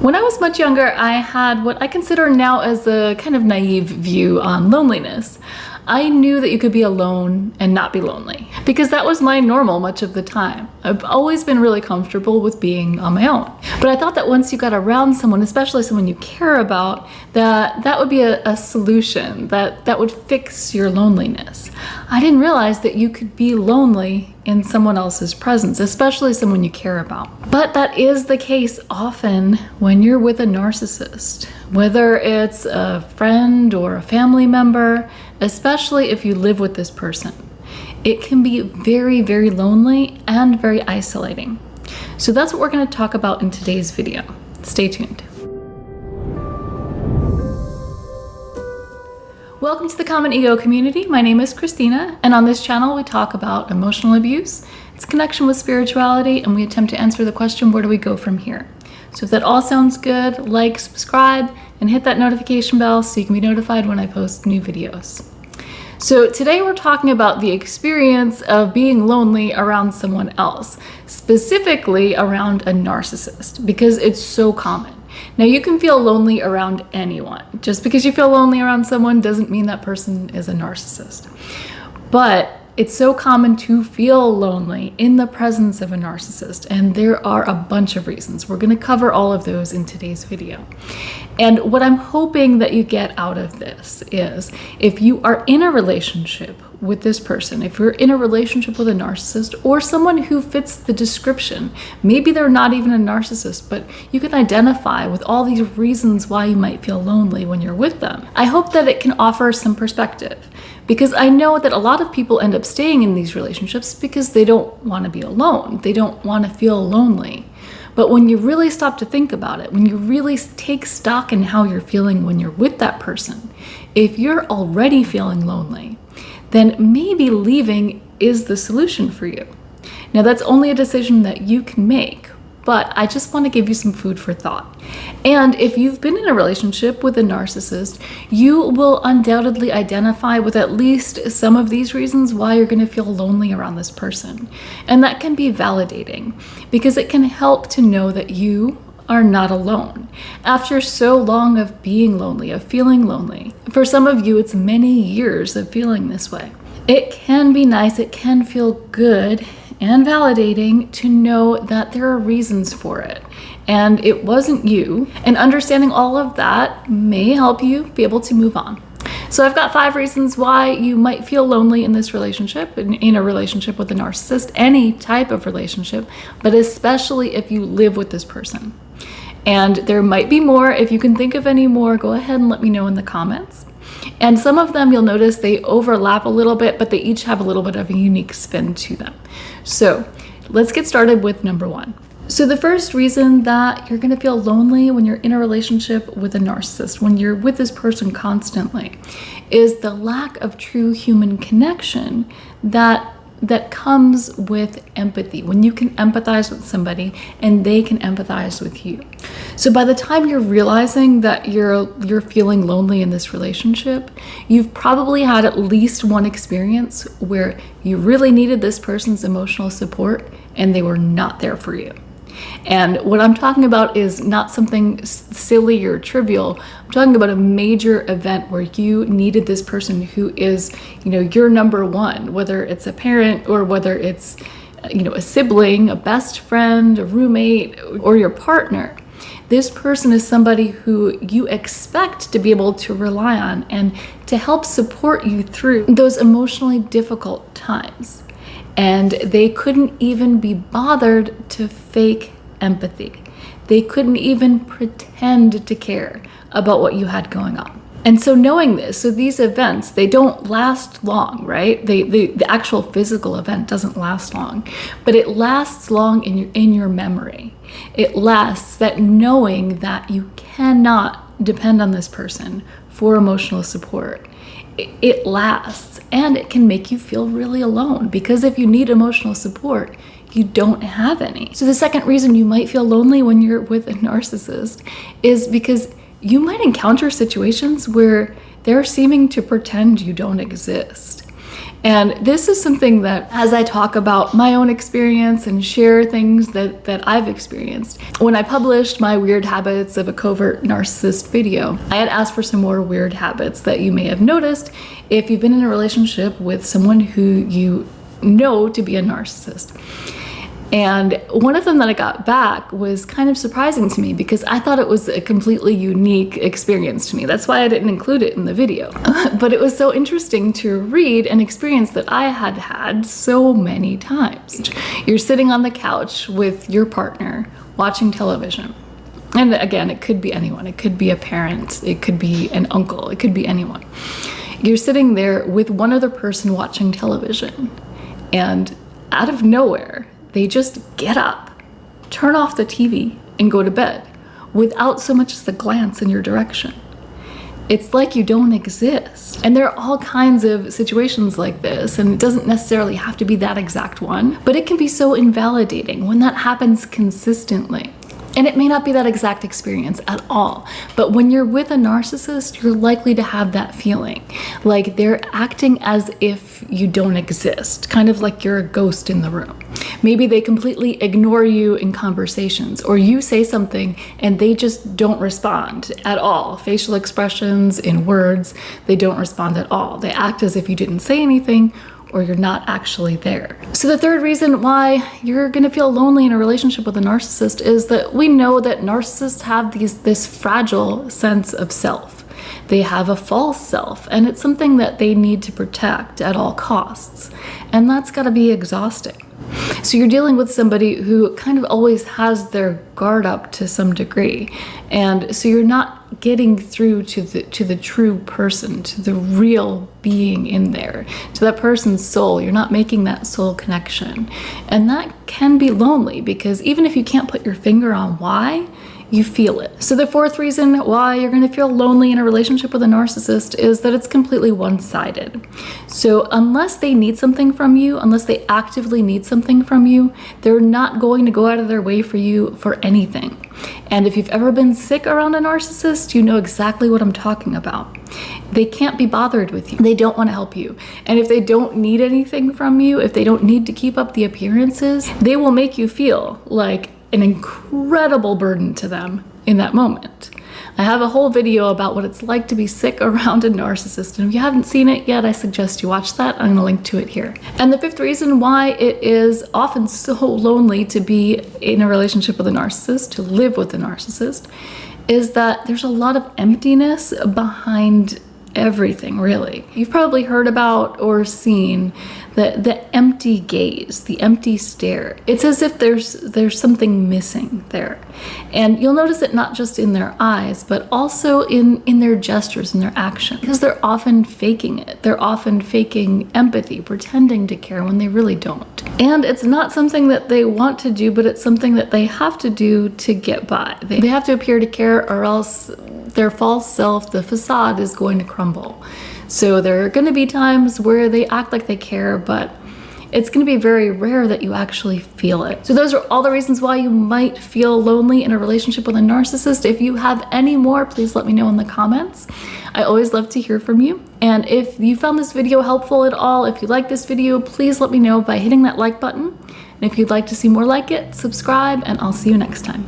When I was much younger, I had what I consider now as a kind of naive view on loneliness. I knew that you could be alone and not be lonely because that was my normal much of the time. I've always been really comfortable with being on my own. But I thought that once you got around someone, especially someone you care about, that would be a solution, that would fix your loneliness. I didn't realize that you could be lonely in someone else's presence, especially someone you care about. But that is the case often when you're with a narcissist, whether it's a friend or a family member, especially if you live with this person. It can be very, very lonely and very isolating. So that's what we're going to talk about in today's video. Stay tuned. Welcome to the Common Ego community. My name is Christina, and on this channel we talk about emotional abuse, its connection with spirituality, and we attempt to answer the question, where do we go from here? So if that all sounds good, like, subscribe, and hit that notification bell so you can be notified when I post new videos. So today we're talking about the experience of being lonely around someone else, specifically around a narcissist, because it's so common. Now, you can feel lonely around anyone. Just because you feel lonely around someone doesn't mean that person is a narcissist. But it's so common to feel lonely in the presence of a narcissist, and there are a bunch of reasons. We're going to cover all of those in today's video. And what I'm hoping that you get out of this is, if you are in a relationship with this person, if you're in a relationship with a narcissist or someone who fits the description, maybe they're not even a narcissist, but you can identify with all these reasons why you might feel lonely when you're with them. I hope that it can offer some perspective, because I know that a lot of people end up staying in these relationships because they don't want to be alone. They don't want to feel lonely. But when you really stop to think about it, when you really take stock in how you're feeling when you're with that person, if you're already feeling lonely, then maybe leaving is the solution for you. Now, that's only a decision that you can make, but I just want to give you some food for thought. And if you've been in a relationship with a narcissist, you will undoubtedly identify with at least some of these reasons why you're going to feel lonely around this person. And that can be validating because it can help to know that you are not alone. After so long of being lonely, of feeling lonely, for some of you, it's many years of feeling this way. It can be nice, it can feel good and validating to know that there are reasons for it and it wasn't you, and understanding all of that may help you be able to move on. So I've got 5 reasons why you might feel lonely in this relationship, in a relationship with a narcissist, any type of relationship, but especially if you live with this person. And there might be more. If you can think of any more, go ahead and let me know in the comments. And some of them, you'll notice they overlap a little bit, but they each have a little bit of a unique spin to them. So let's get started with number 1. So the first reason that you're going to feel lonely when you're in a relationship with a narcissist, when you're with this person constantly, is the lack of true human connection that comes with empathy, when you can empathize with somebody and they can empathize with you. So by the time you're realizing that you're feeling lonely in this relationship, you've probably had at least one experience where you really needed this person's emotional support and they were not there for you. And what I'm talking about is not something silly or trivial. I'm talking about a major event where you needed this person who is, your number one, whether it's a parent or whether it's, a sibling, a best friend, a roommate, or your partner. This person is somebody who you expect to be able to rely on and to help support you through those emotionally difficult times. And they couldn't even be bothered to fake empathy. They couldn't even pretend to care about what you had going on. And so knowing this, so these events, they don't last long, right? The actual physical event doesn't last long, but it lasts long in your memory. It lasts, that knowing that you cannot depend on this person for emotional support. It lasts, and it can make you feel really alone, because if you need emotional support, you don't have any. So the second reason you might feel lonely when you're with a narcissist is because you might encounter situations where they're seeming to pretend you don't exist. And this is something that, as I talk about my own experience and share things that I've experienced, when I published my weird habits of a covert narcissist video, I had asked for some more weird habits that you may have noticed if you've been in a relationship with someone who you know to be a narcissist. And one of them that I got back was kind of surprising to me because I thought it was a completely unique experience to me. That's why I didn't include it in the video. But it was so interesting to read an experience that I had had so many times. You're sitting on the couch with your partner watching television. And again, it could be anyone. It could be a parent. It could be an uncle. It could be anyone. You're sitting there with one other person watching television. And out of nowhere, they just get up, turn off the TV, and go to bed without so much as a glance in your direction. It's like you don't exist. And there are all kinds of situations like this, and it doesn't necessarily have to be that exact one, but it can be so invalidating when that happens consistently. And it may not be that exact experience at all, but when you're with a narcissist, you're likely to have that feeling. Like they're acting as if you don't exist, kind of like you're a ghost in the room. Maybe they completely ignore you in conversations, or you say something and they just don't respond at all. Facial expressions, in words, they don't respond at all. They act as if you didn't say anything, or you're not actually there. So the third reason why you're gonna feel lonely in a relationship with a narcissist is that we know that narcissists have this fragile sense of self. They have a false self, and it's something that they need to protect at all costs. And that's gotta be exhausting. So you're dealing with somebody who kind of always has their guard up to some degree. And so you're not getting through to the true person, to the real being in there, to that person's soul. You're not making that soul connection. And that can be lonely because even if you can't put your finger on why, you feel it. So the fourth reason why you're going to feel lonely in a relationship with a narcissist is that it's completely one-sided. So unless they need something from you, unless they actively need something from you, they're not going to go out of their way for you for anything. And if you've ever been sick around a narcissist, you know exactly what I'm talking about. They can't be bothered with you. They don't want to help you. And if they don't need anything from you, if they don't need to keep up the appearances, they will make you feel like an incredible burden to them in that moment. I have a whole video about what it's like to be sick around a narcissist, and if you haven't seen it yet, I suggest you watch that. I'm gonna link to it here. And the fifth reason why it is often so lonely to be in a relationship with a narcissist, to live with a narcissist, is that there's a lot of emptiness behind everything, really. You've probably heard about or seen the empty gaze, the empty stare. It's as if there's something missing there. And you'll notice it not just in their eyes, but also in their gestures and their actions, because they're often faking it. They're often faking empathy, pretending to care when they really don't. And it's not something that they want to do, but it's something that they have to do to get by. They have to appear to care, or else their false self, the facade, is going to crumble. So there are going to be times where they act like they care, but it's going to be very rare that you actually feel it. So those are all the reasons why you might feel lonely in a relationship with a narcissist. If you have any more, please let me know in the comments. I always love to hear from you. And if you found this video helpful at all, if you like this video, please let me know by hitting that like button. And if you'd like to see more like it, subscribe, and I'll see you next time.